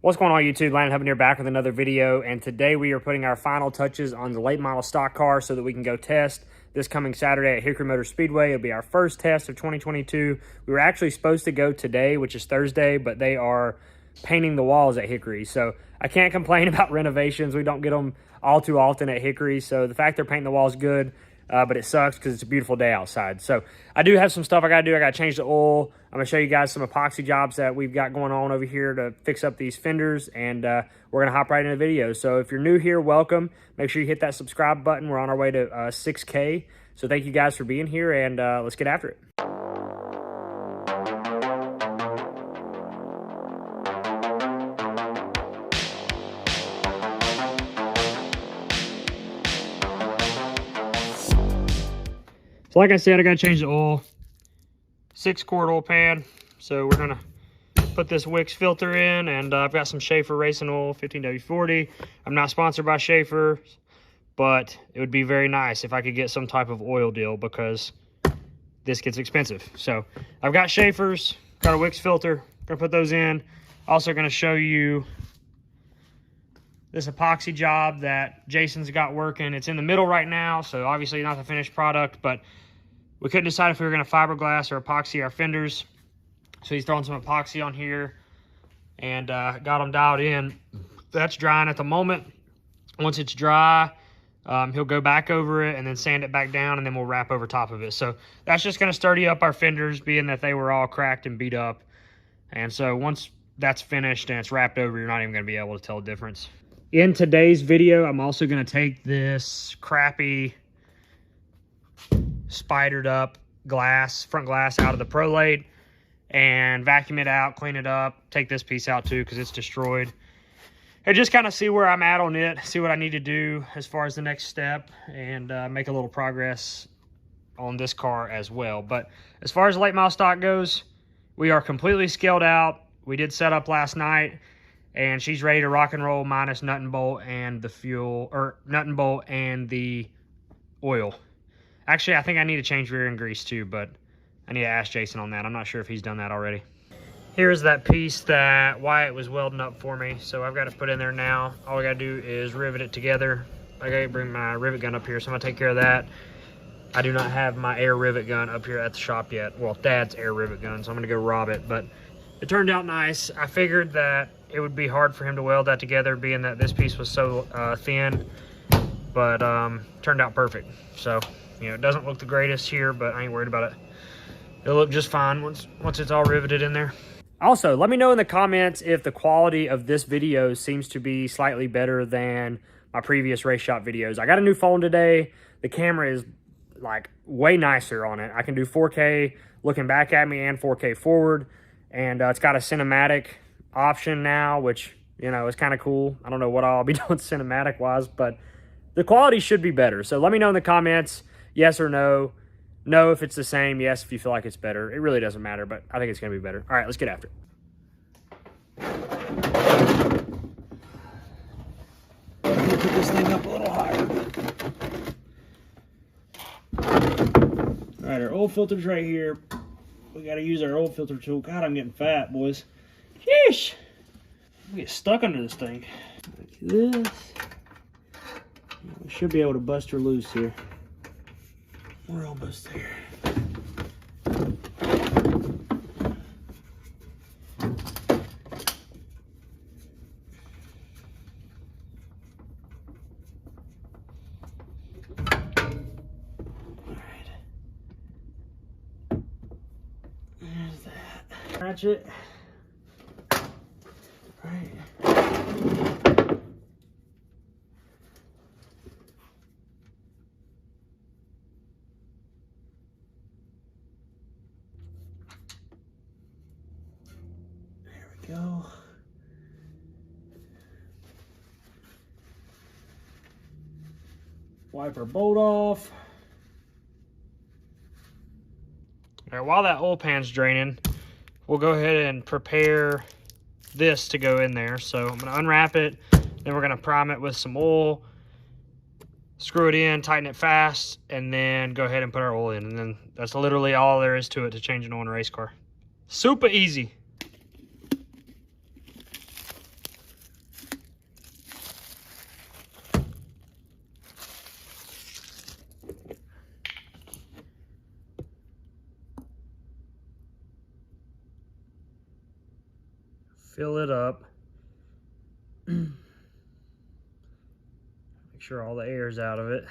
What's going on YouTube? Landon Huffman here, back with another video, and today we are putting our final touches on the late model stock car so that we can go test this coming Saturday at Hickory Motor Speedway. It'll be our first test of 2022. We were actually supposed to go today, which is Thursday, but they are painting the walls at Hickory, so I can't complain about renovations. We don't get them all too often at Hickory, so the fact they're painting the walls is good. But it sucks because it's a beautiful day outside. So I do have some stuff I got to do. I got to change the oil. I'm going to show you guys some epoxy jobs that we've got going on over here to fix up these fenders. And we're going to hop right into the video. So if you're new here, welcome. Make sure you hit that subscribe button. We're on our way to 6K. So thank you guys for being here, and let's get after it. So like I said, I got to change the oil. 6-quart oil pan. So we're going to put this Wix filter in, and I've got some Schaefer racing oil, 15W40. I'm not sponsored by Schaefer, but it would be very nice if I could get some type of oil deal because this gets expensive. So I've got Schaefer's, got a Wix filter, going to put those in. Also going to show you this epoxy job that Jason's got working. It's in the middle right now, so obviously not the finished product, but we couldn't decide if we were going to fiberglass or epoxy our fenders. So he's throwing some epoxy on here and got them dialed in. That's drying at the moment. Once it's dry, he'll go back over it and then sand it back down, and then we'll wrap over top of it. So that's just going to sturdy up our fenders, being that they were all cracked and beat up. And so once that's finished and it's wrapped over, you're not even going to be able to tell the difference. In today's video, I'm also going to take this crappy spidered up front glass out of the prolate and vacuum it out, clean it up, take this piece out too because it's destroyed, and just kind of see where I'm at on it, see what I need to do as far as the next step, and make a little progress on this car as well. But as far as late model stock goes, we are completely scaled out. We did set up last night, and she's ready to rock and roll minus nut and bolt and the fuel, or nut and bolt and the oil. Actually, I think I need to change rear end grease too, but I need to ask Jason on that. I'm not sure if he's done that already. Here's that piece that Wyatt was welding up for me, so I've got to put in there now. All I got to do is rivet it together. I got to bring my rivet gun up here, so I'm going to take care of that. I do not have my air rivet gun up here at the shop yet. Well, Dad's air rivet gun, so I'm going to go rob it, but it turned out nice. I figured that it would be hard for him to weld that together, being that this piece was so thin, but turned out perfect. So, you know, it doesn't look the greatest here, but I ain't worried about it. It'll look just fine once it's all riveted in there. Also, let me know in the comments if the quality of this video seems to be slightly better than my previous race shop videos. I got a new phone today. The camera is like way nicer on it. I can do 4K looking back at me and 4K forward, and it's got a cinematic option now, which, you know, is kind of cool. I don't know what I'll be doing cinematic wise, but the quality should be better. So let me know in the comments, yes or no. No if it's the same, yes if you feel like it's better. It really doesn't matter, but I think it's going to be better. All right, let's get after it. I'm going to put this thing up a little higher. All right, our oil filter's right here. We got to use our oil filter tool. God, I'm getting fat, boys. Sheesh. We get stuck under this thing. Like this. We should be able to bust her loose here. We're almost there. Alright. There's that. Ratchet. Right. Go. Wipe our bolt off. All right, while that oil pan's draining, we'll go ahead and prepare this to go in there. So I'm going to unwrap it, then we're going to prime it with some oil, screw it in, tighten it fast, and then go ahead and put our oil in. And then that's literally all there is to it to change an oil in a race car. Super easy. fill it up. Make sure all the air's out of it.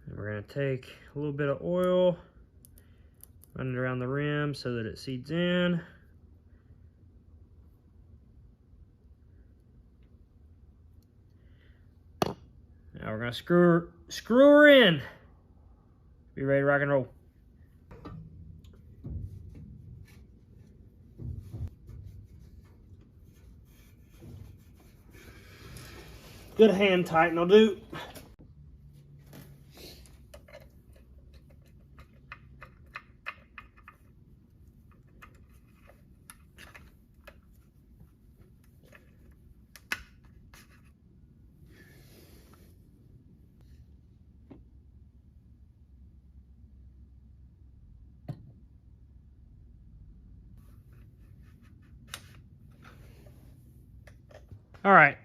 And we're gonna take a little bit of oil, run it around the rim so that it seeds in. Now we're gonna screw her in. Be ready to rock and roll. Good hand tighten will do. All right,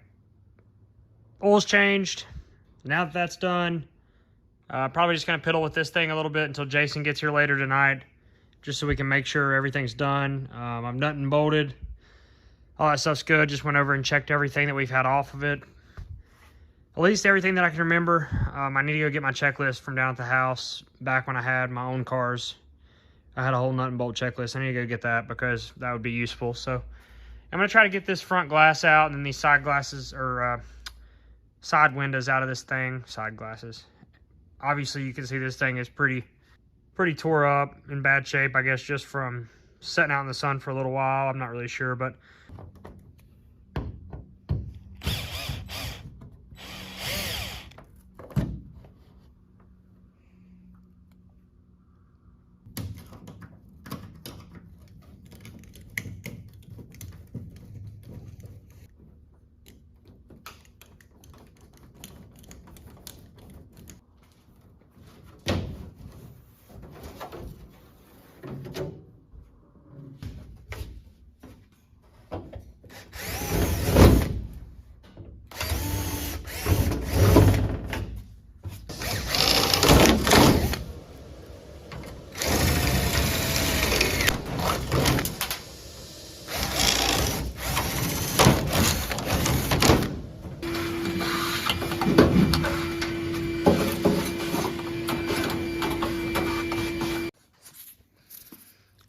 oil's changed. Now that that's done, probably just gonna piddle with this thing a little bit until Jason gets here later tonight, just so we can make sure everything's done. I'm nut and bolted. All that stuff's good. Just went over and checked everything that we've had off of it. At least everything that I can remember. I need to go get my checklist from down at the house back when I had my own cars. I had a whole nut and bolt checklist. I need to go get that because that would be useful. So I'm going to try to get this front glass out and then these side glasses or side windows out of this thing. Side glasses. Obviously, you can see this thing is pretty tore up, in bad shape, I guess, just from sitting out in the sun for a little while. I'm not really sure, but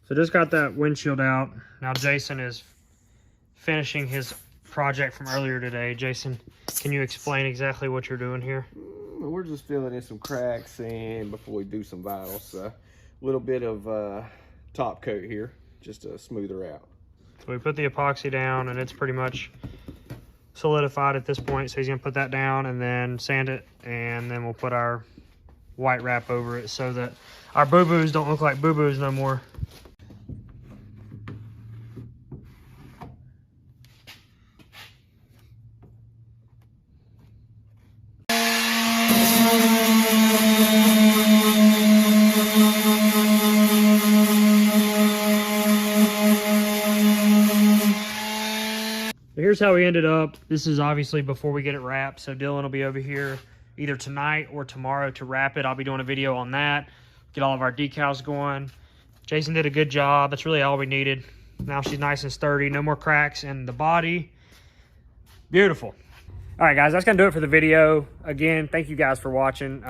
so just got that windshield out. Now Jason is finishing his project from earlier today. Jason, can you explain exactly what you're doing here? We're just filling in some cracks and before we do some vitals. A little bit of top coat here just to smooth her out. So we put the epoxy down and it's pretty much solidified at this point. So he's gonna put that down and then sand it, and then we'll put our white wrap over it so that our boo-boos don't look like boo-boos no more. Here's how we ended up. This is obviously before we get it wrapped, so Dylan will be over here either tonight or tomorrow to wrap it. I'll be doing a video on that, get all of our decals going. Jason did a good job. That's really all we needed. Now she's nice and sturdy, no more cracks in the body. Beautiful. All right, guys, that's gonna do it for the video. Again, thank you guys for watching.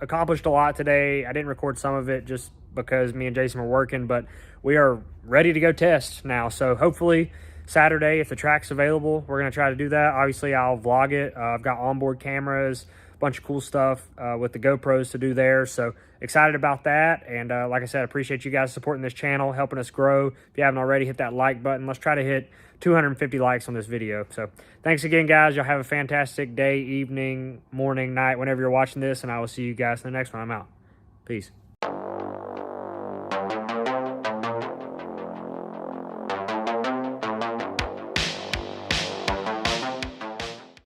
Accomplished a lot today. I didn't record some of it just because me and Jason were working, but we are ready to go test now. So hopefully Saturday, if the track's available, we're gonna try to do that. Obviously, I'll vlog it. I've got onboard cameras, a bunch of cool stuff with the GoPros to do there. So excited about that. And like I said, I appreciate you guys supporting this channel, helping us grow. If you haven't already, hit that like button. Let's try to hit 250 likes on this video. So thanks again, guys. Y'all have a fantastic day, evening, morning, night, whenever you're watching this, and I will see you guys in the next one. I'm out. Peace.